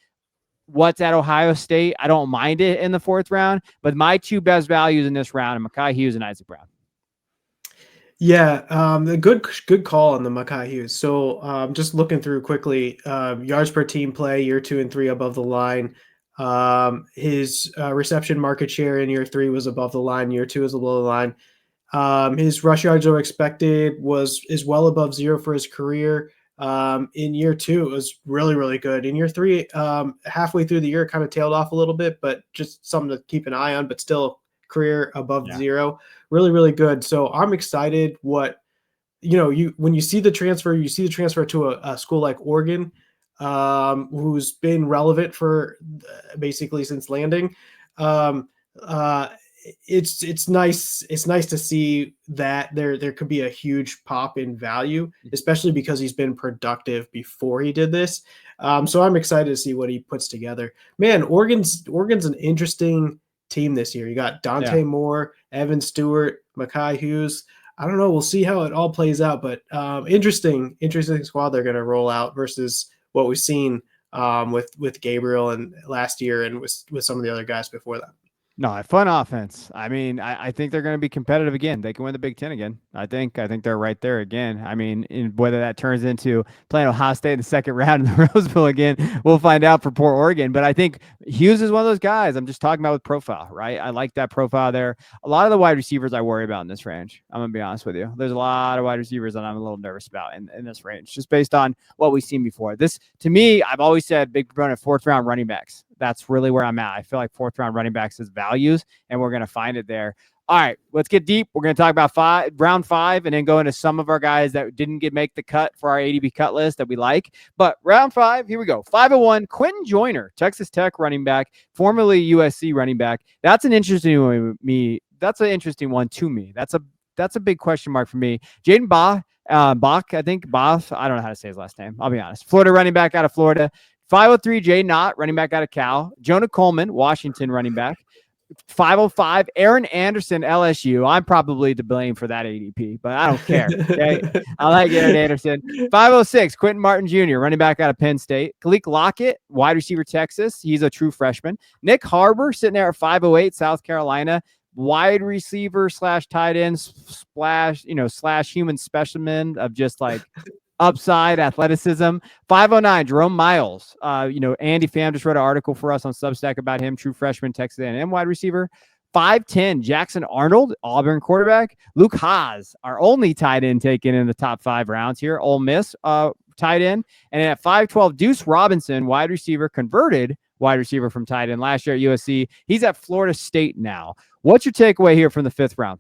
Speaker 1: what's at Ohio State. I don't mind it in the 4th round, but my 2 best values in this round are Mekhi Hughes and Isaac Brown.
Speaker 2: Yeah, the good call on the Mekhi Hughes. So just looking through quickly, yards per team play, year 2 and 3 above the line. His reception market share in year 3 was above the line. Year 2 is below the line. His rush yards over expected is well above 0 for his career. In year 2, it was really, really good. In year 3, halfway through the year, kind of tailed off a little bit, but just something to keep an eye on, but still career above 0. Really, really good. So I'm excited when you see the transfer to a school like Oregon, who's been relevant for basically since landing. It's nice to see that there could be a huge pop in value, especially because he's been productive before he did this. So I'm excited to see what he puts together. Man, Oregon's an interesting team this year. You got Dante Moore, Evan Stewart, Mekhi Hughes. I don't know. We'll see how it all plays out, but interesting squad they're going to roll out versus what we've seen with Gabriel and last year and with some of the other guys before that.
Speaker 1: No, fun offense. I mean, I think they're going to be competitive again. They can win the Big Ten again. I think they're right there again. I mean, whether that turns into playing Ohio State in the 2nd round in the Rose Bowl again, we'll find out for poor Oregon. But I think Hughes is one of those guys I'm just talking about with profile, right? I like that profile there. A lot of the wide receivers I worry about in this range, I'm going to be honest with you. There's a lot of wide receivers that I'm a little nervous about in this range, just based on what we've seen before. This, to me, I've always said big proponent of 4th round running backs. That's really where I'm at. I feel like 4th round running backs is values, and we're going to find it there. All right, let's get deep. We're going to talk about round 5 and then go into some of our guys that didn't make the cut for our ADP cut list that we like. But round 5, here we go. 501, Quentin Joyner, Texas Tech running back, formerly USC running back. That's an interesting one to me. That's an interesting one to me. That's a big question mark for me. Jaden Bach, I think. Both. I don't know how to say his last name. I'll be honest. Florida running back out of Florida. 503, Jay Knott, running back out of Cal. Jonah Coleman, Washington running back. 505, Aaron Anderson, LSU. I'm probably to blame for that ADP, but I don't care. Okay, I like Aaron Anderson. 506, Quentin Martin Jr., running back out of Penn State. Khalil Lockett, wide receiver, Texas. He's a true freshman. Nick Harbor, sitting there at 508, South Carolina. wide receiver slash tight end slash human specimen of just like upside athleticism. 509 Jerome Miles. Andy Pham just wrote an article for us on Substack about him, true freshman Texas A&M wide receiver. 510 Jackson Arnold, Auburn quarterback. Luke Haas, our only tight end taken in the top 5 rounds here. Ole Miss tight end. And at 512 Deuce Robinson, wide receiver, converted wide receiver from tight end last year at USC. He's at Florida State now. What's your takeaway here from the 5th round?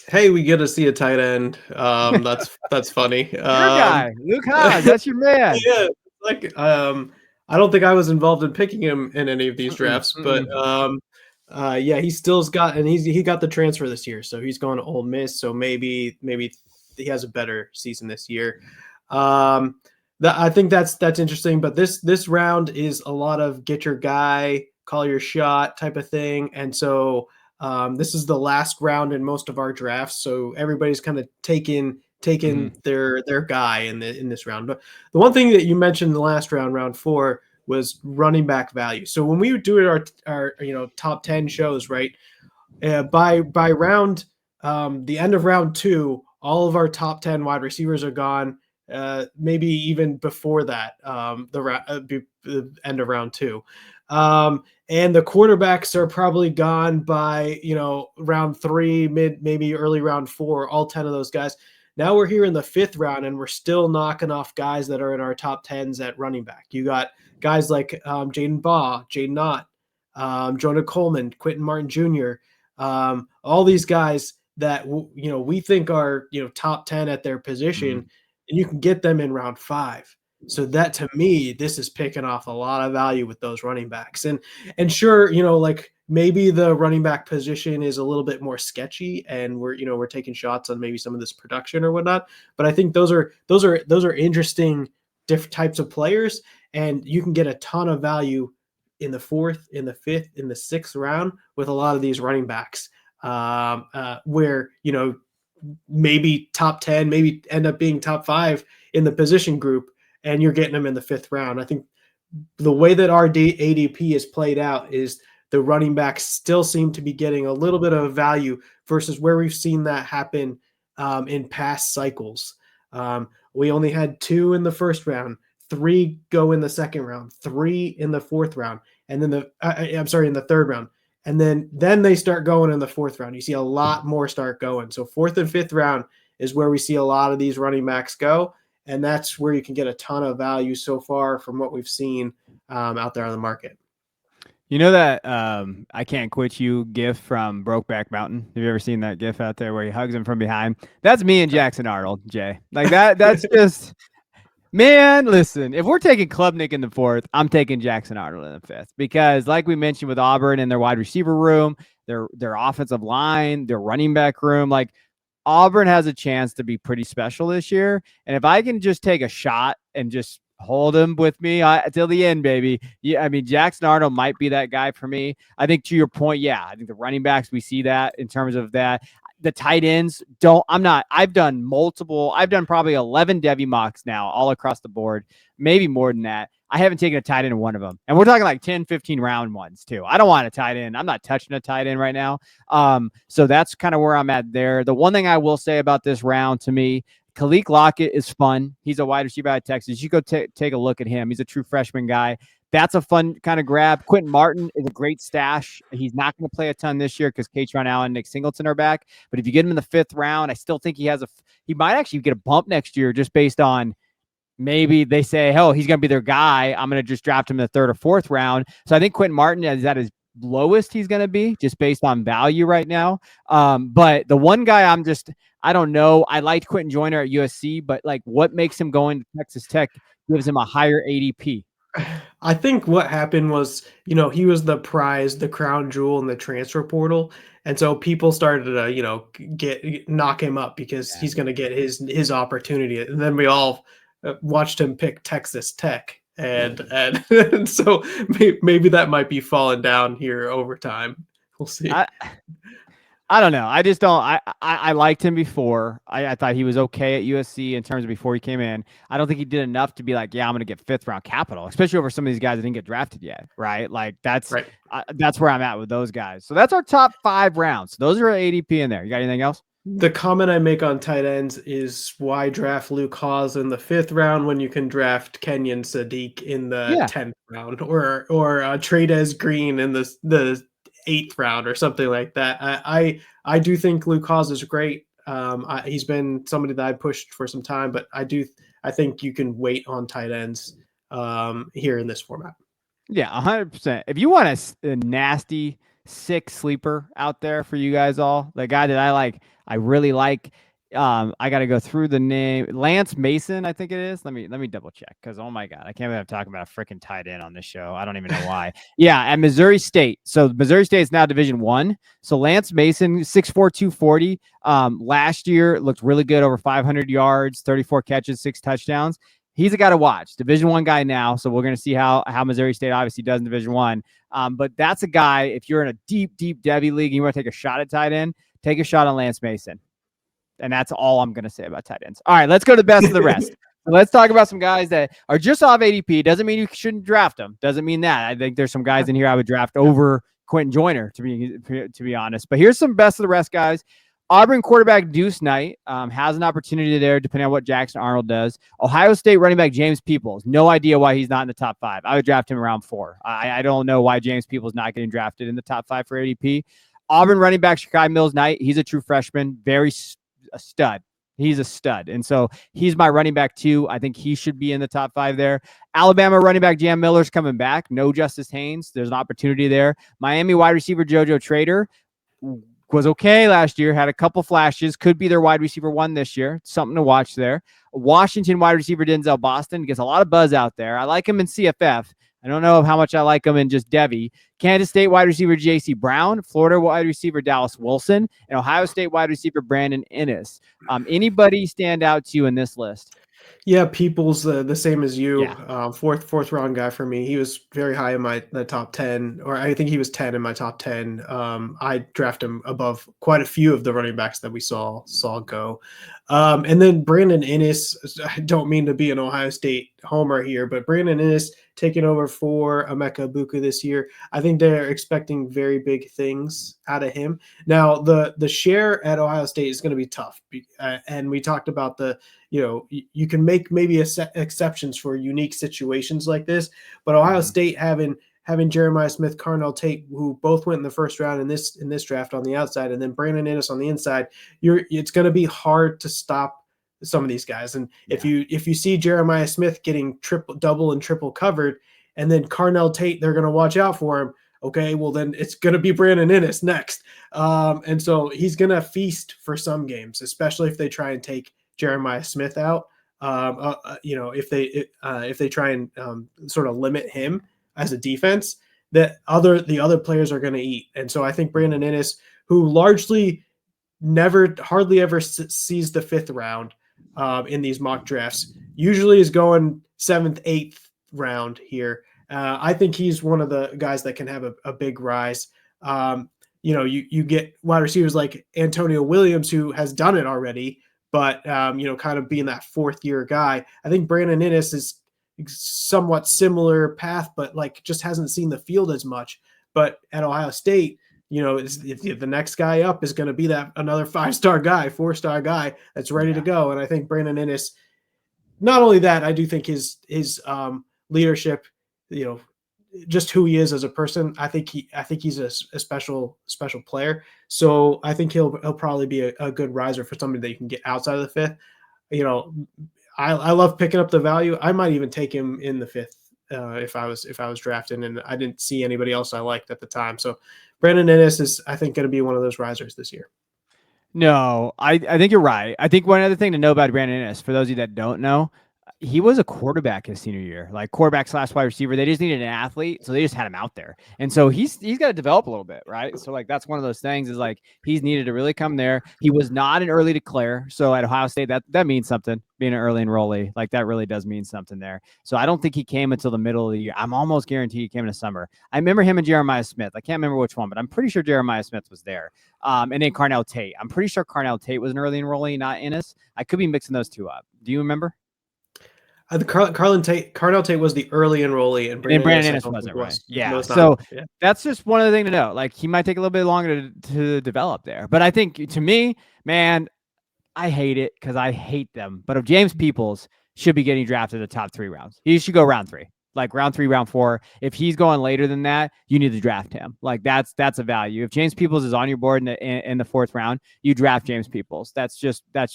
Speaker 2: Hey, we get to see a tight end. That's funny.
Speaker 1: Your guy, Luke Haas, that's your man.
Speaker 2: Yeah, like I don't think I was involved in picking him in any of these drafts, but yeah, he still's got, and he got the transfer this year, so he's going to Ole Miss. So maybe he has a better season this year. I think that's interesting. But this round is a lot of get your guy, call your shot type of thing, and so this is the last round in most of our drafts. So everybody's kind of taking their guy in this round. But the one thing that you mentioned in the last round 4, was running back value. So when we do our top 10 shows, right, by round the end of round 2, all of our top 10 wide receivers are gone. Maybe even before that, the end of round 2. And the quarterbacks are probably gone by round 3, maybe early round 4, all 10 of those guys. Now we're here in the 5th round, and we're still knocking off guys that are in our top 10s at running back. You got guys like Jaden Baugh, Jaden Knott, Jonah Coleman, Quentin Martin Jr., all these guys that we think are top 10 at their position, and you can get them in round 5. So that, to me, this is picking off a lot of value with those running backs. And sure, like maybe the running back position is a little bit more sketchy, and we're taking shots on maybe some of this production or whatnot. But I think those are interesting different types of players, and you can get a ton of value in the 4th, in the 5th, in the 6th round with a lot of these running backs, where maybe top 10, maybe end up being top 5 in the position group, and you're getting them in the 5th round. I think the way that our ADP is played out is the running backs still seem to be getting a little bit of value versus where we've seen that happen in past cycles. We only had 2 in the 1st round, 3 go in the 2nd round, 3 in the 4th round, and then in the 3rd round. And then they start going in the 4th round. You see a lot more start going. So 4th and 5th round is where we see a lot of these running backs go. And that's where you can get a ton of value so far from what we've seen out there on the market.
Speaker 1: You know that I Can't Quit You gif from Brokeback Mountain? Have you ever seen that gif out there where he hugs him from behind? That's me and Jackson Arnold, Jay. Like that's just, man, listen, if we're taking Klubnik in the 4th, I'm taking Jackson Arnold in the 5th, because like we mentioned with Auburn and their wide receiver room, their offensive line, their running back room, like Auburn has a chance to be pretty special this year. And if I can just take a shot and just hold him with me till the end, baby. Yeah, I mean, Jackson Arnold might be that guy for me. I think to your point, yeah, I think the running backs, we see that in terms of that. The tight ends I've done probably 11 Devy mocks now all across the board, maybe more than that. I haven't taken a tight end in one of them. And we're talking like 10, 15 round ones too. I don't want a tight end. I'm not touching a tight end right now. So that's kind of where I'm at there. The one thing I will say about this round, to me, Khalil Lockett is fun. He's a wide receiver out of Texas. You go take a look at him. He's a true freshman guy. That's a fun kind of grab. Quentin Martin is a great stash. He's not going to play a ton this year because Katron Allen and Nick Singleton are back. But if you get him in the 5th round, I still think he might actually get a bump next year just based on maybe they say, oh, he's going to be their guy. I'm going to just draft him in the 3rd or 4th round. So I think Quentin Martin is at his lowest he's going to be just based on value right now. But the one guy I don't know. I liked Quentin Joyner at USC, but like what makes him go into Texas Tech gives him a higher ADP.
Speaker 2: I think what happened was, he was the prize, the crown jewel in the transfer portal. And so people started to, knock him up because he's going to get his opportunity. And then we all watched him pick Texas Tech. And so maybe that might be falling down here over time. We'll see.
Speaker 1: I don't know. I just don't. I liked him before. I thought he was okay at USC in terms of before he came in. I don't think he did enough to be like, yeah, I'm going to get fifth round capital, especially over some of these guys that didn't get drafted yet. Right? Like
Speaker 2: Right.
Speaker 1: that's where I'm at with those guys. So that's our top 5 rounds. Those are ADP in there. You got anything else?
Speaker 2: The comment I make on tight ends is why draft Luke Hawes in the 5th round when you can draft Kenyon Sadiq in the
Speaker 1: Yeah.
Speaker 2: 10th round, or Tradez Green in the 8th round or something like that. I do think Luke Hawes is great. He's been somebody that I pushed for some time, but I think you can wait on tight ends here in this format.
Speaker 1: Yeah, 100%. If you want a nasty, sick sleeper out there for you guys all, the guy that I really like. I got to go through the name. Lance Mason, I think it is. Let me double check because oh my god, I can't believe I'm talking about a freaking tight end on this show. I don't even know why. Yeah, at Missouri State. So Missouri State is now Division I. So Lance Mason, 6'4", 240. Last year looked really good, over 500 yards, 34 catches, 6 touchdowns. He's a guy to watch. Division I guy now, so we're going to see how Missouri State obviously does in Division I. But that's a guy. If you're in a deep Devy league and you want to take a shot at tight end, take a shot on Lance Mason. And that's all I'm going to say about tight ends. All right, let's go to the best of the rest. So let's talk about some guys that are just off ADP. Doesn't mean you shouldn't draft them. Doesn't mean that. I think there's some guys in here I would draft over Quentin Joyner, to be honest. But here's some best of the rest guys. Auburn quarterback Deuce Knight has an opportunity there, depending on what Jackson Arnold does. Ohio State running back James Peoples. No idea why he's not in the top 5. I would draft him around 4. I don't know why James Peoples not getting drafted in the top 5 for ADP. Auburn running back Shakai Mills-Knight. He's a true freshman. A stud. He's a stud. And so he's my running back 2. I think he should be in the top 5 there. Alabama running back Jam Miller's coming back. No Justice Haynes. There's an opportunity there. Miami wide receiver JoJo Trader was okay last year, had a couple flashes, could be their wide receiver 1 this year. Something to watch there. Washington wide receiver Denzel Boston gets a lot of buzz out there. I like him in CFF. I don't know how much I like him in just Devy. Kansas State wide receiver J.C. Brown, Florida wide receiver Dallas Wilson, and Ohio State wide receiver Brandon Inniss. Anybody stand out to you in this list?
Speaker 2: Yeah, Peoples, the same as you.
Speaker 1: Yeah.
Speaker 2: Fourth round guy for me. He was very high in the top 10, or I think he was 10 in my top 10. I draft him above quite a few of the running backs that we saw go. And then Brandon Inniss, I don't mean to be an Ohio State homer here, but Brandon Inniss taking over for Emeka Egbuka this year. I think they're expecting very big things out of him. Now, the share at Ohio State is going to be tough. And we talked about you can make maybe exceptions for unique situations like this, but Ohio State having Jeremiah Smith, Carnell Tate, who both went in the first round in this draft on the outside, and then Brandon Inniss on the inside, it's going to be hard to stop some of these guys. And if you see Jeremiah Smith getting double and triple covered, and then Carnell Tate, they're going to watch out for him. Okay, well then it's going to be Brandon Inniss next. And so he's going to feast for some games, especially if they try and take Jeremiah Smith out. If they try and sort of limit him as a defense, the other players are going to eat. And so I think Brandon Inniss, who largely hardly ever sees the 5th round in these mock drafts, usually is going 7th, 8th round here. I think he's one of the guys that can have a big rise. You get wide receivers like Antonio Williams, who has done it already, but kind of being that 4th-year guy. I think Brandon Inniss is somewhat similar path, but just hasn't seen the field as much. But at Ohio State, the next guy up is going to be that another 5-star guy, 4-star guy that's ready to go. And I think Brandon Inniss, not only that, I do think his leadership, just who he is as a person, I think he's a special player. So I think he'll probably be a good riser for somebody that you can get outside of the 5th. I love picking up the value. I might even take him in the 5th if I was drafting, and I didn't see anybody else I liked at the time. So Brandon Inniss is, I think, going to be one of those risers this year.
Speaker 1: No, I think you're right. I think one other thing to know about Brandon Inniss, for those of you that don't know, He was a quarterback his senior year, like quarterback / wide receiver. They just needed an athlete, so they just had him out there. And so he's got to develop a little bit, right? So like that's one of those things is like he's needed to really come there. He was not an early declare, so at Ohio State that means something. Being an early enrollee, like that really does mean something there. So I don't think he came until the middle of the year. I'm almost guaranteed he came in the summer. I remember him and Jeremiah Smith. I can't remember which one, but I'm pretty sure Jeremiah Smith was there. And then Carnell Tate. I'm pretty sure Carnell Tate was an early enrollee, not Ennis. I could be mixing those two up. Do you remember?
Speaker 2: Carnell Tate was the early enrollee, and
Speaker 1: And Brandon
Speaker 2: Ennis
Speaker 1: Ennis wasn't, right? Yeah.
Speaker 2: was not.
Speaker 1: So
Speaker 2: Yeah.
Speaker 1: that's just one other thing to know. Like he might take a little bit longer to develop there. But I think to me, man, I hate it because I hate them. But if James Peoples should be getting drafted the top 3 rounds, he should go round 3. Like round 3, round 4. If he's going later than that, you need to draft him. Like that's a value. If James Peoples is on your board in the 4th round, you draft James Peoples. That's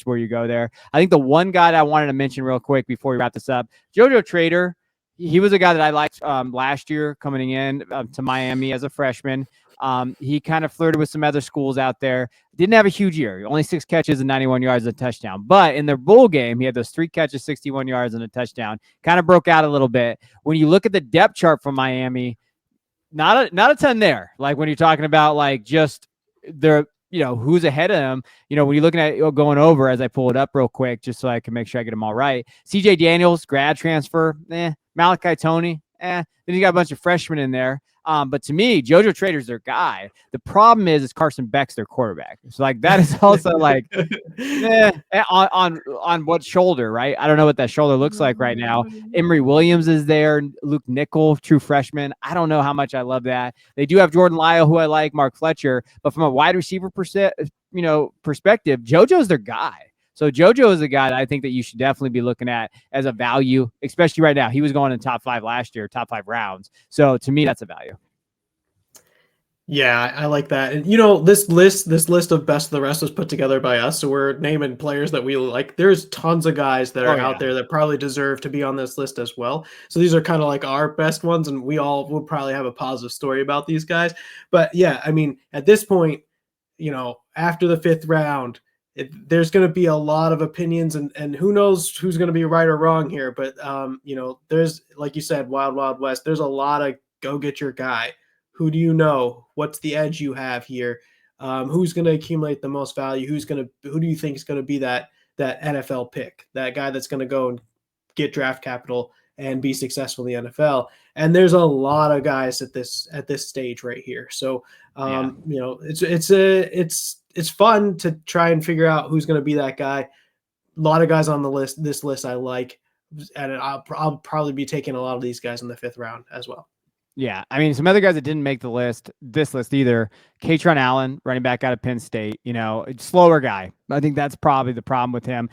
Speaker 1: where you go there. I think the one guy that I wanted to mention real quick before we wrap this up, JoJo Trader. He was a guy that I liked last year coming in to Miami as a freshman. He kind of flirted with some other schools out there. Didn't have a huge year. Only 6 catches and 91 yards and a touchdown. But in their bowl game, he had those 3 catches, 61 yards and a touchdown. Kind of broke out a little bit. When you look at the depth chart from Miami, not a ton there. Like when you're talking about like just their, who's ahead of him. When you're looking at going over, as I pull it up real quick, just so I can make sure I get them all right. CJ Daniels, grad transfer. Malachi Tony. Then you got a bunch of freshmen in there. But to me, JoJo Trader's their guy. The problem is Carson Beck's their quarterback. So like that is also like on what shoulder, right? I don't know what that shoulder looks like right now. Emory Williams is there. Luke Nickel, true freshman. I don't know how much I love that. They do have Jordan Lyle, who I like, Mark Fletcher, but from a wide receiver perspective, JoJo's their guy. So JoJo is a guy that I think that you should definitely be looking at as a value, especially right now. He was going in top 5 last year, top 5 rounds. So to me, that's a value.
Speaker 2: Yeah, I like that. And this list of best of the rest was put together by us. So we're naming players that we like. There's tons of guys that are out there that probably deserve to be on this list as well. So these are kind of like our best ones, and we all will probably have a positive story about these guys. But yeah, I mean, at this point, after the 5th round, there's going to be a lot of opinions, and who knows who's going to be right or wrong here. But, there's, like you said, Wild Wild West. There's a lot of go get your guy. Who do you know? What's the edge you have here? Who's going to accumulate the most value? Who do you think is going to be that NFL pick, that guy that's going to go and get draft capital and be successful in the NFL? And there's a lot of guys at this stage right here. So, it's fun to try and figure out who's going to be that guy. A lot of guys on the list. This list I like, and I'll probably be taking a lot of these guys in the 5th round as well.
Speaker 1: Yeah, I mean, some other guys that didn't make this list either. Katron Allen, running back out of Penn State, slower guy. I think that's probably the problem with him.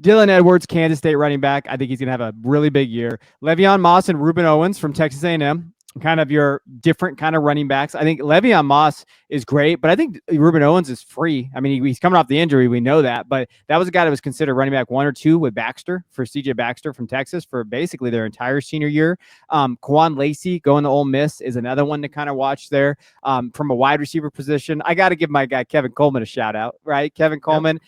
Speaker 1: Dylan Edwards, Kansas State running back. I think he's going to have a really big year. Le'Veon Moss and Ruben Owens from Texas A&M. Kind of your different kind of running backs. I think Le'Veon Moss is great, but I think Ruben Owens is free. I mean, he's coming off the injury. We know that, but that was a guy that was considered running back 1 or 2 with Baxter for CJ Baxter from Texas for basically their entire senior year. Quan Lacey going to Ole Miss is another one to kind of watch there. From a wide receiver position, I got to give my guy Kevin Coleman a shout out, right? Kevin Coleman.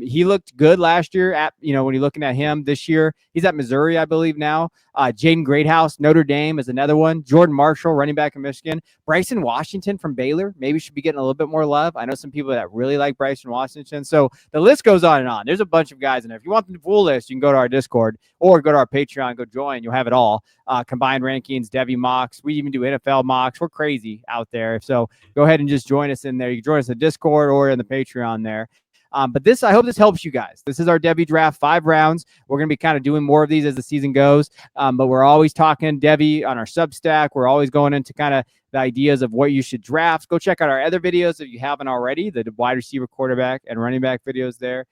Speaker 1: He looked good last year when you're looking at him this year. He's at Missouri, I believe now. Jaden Greathouse, Notre Dame is another one. Jordan Marshall, running back in Michigan. Bryson Washington from Baylor, maybe should be getting a little bit more love. I know some people that really like Bryson Washington. So the list goes on and on. There's a bunch of guys in there. If you want the full list, you can go to our Discord or go to our Patreon, go join. You'll have it all. Combined rankings, Devy mocks. We even do NFL mocks. We're crazy out there. So go ahead and just join us in there. You can join us in the Discord or in the Patreon there. But I hope this helps you guys. This is our Devy draft, 5 rounds. We're going to be kind of doing more of these as the season goes. But we're always talking Devy on our Substack. We're always going into kind of the ideas of what you should draft. Go check out our other videos if you haven't already, the wide receiver, quarterback, and running back videos there.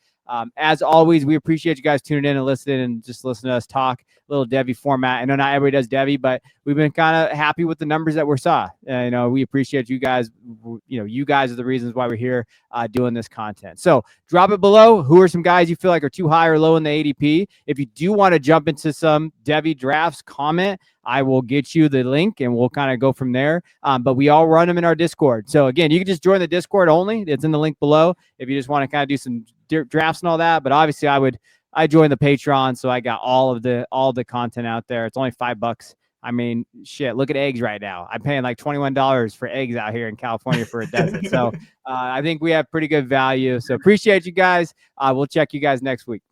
Speaker 1: As always, we appreciate you guys tuning in and listening and just listening to us talk a little Devy format. I know not everybody does Devy, but we've been kind of happy with the numbers that we saw. We appreciate you guys. You guys are the reasons why we're here doing this content. So drop it below. Who are some guys you feel like are too high or low in the ADP? If you do want to jump into some Devy drafts, comment. I will get you the link and we'll kind of go from there. But we all run them in our Discord. So again, you can just join the Discord only. It's in the link below if you just want to kind of do some drafts and all that. But obviously I would I joined the Patreon, so I got all the content out there. It's only $5. I mean, shit, look at eggs right now. I'm paying like $21 for eggs out here in California for a dozen. So I think we have pretty good value. So appreciate you guys. We'll check you guys next week.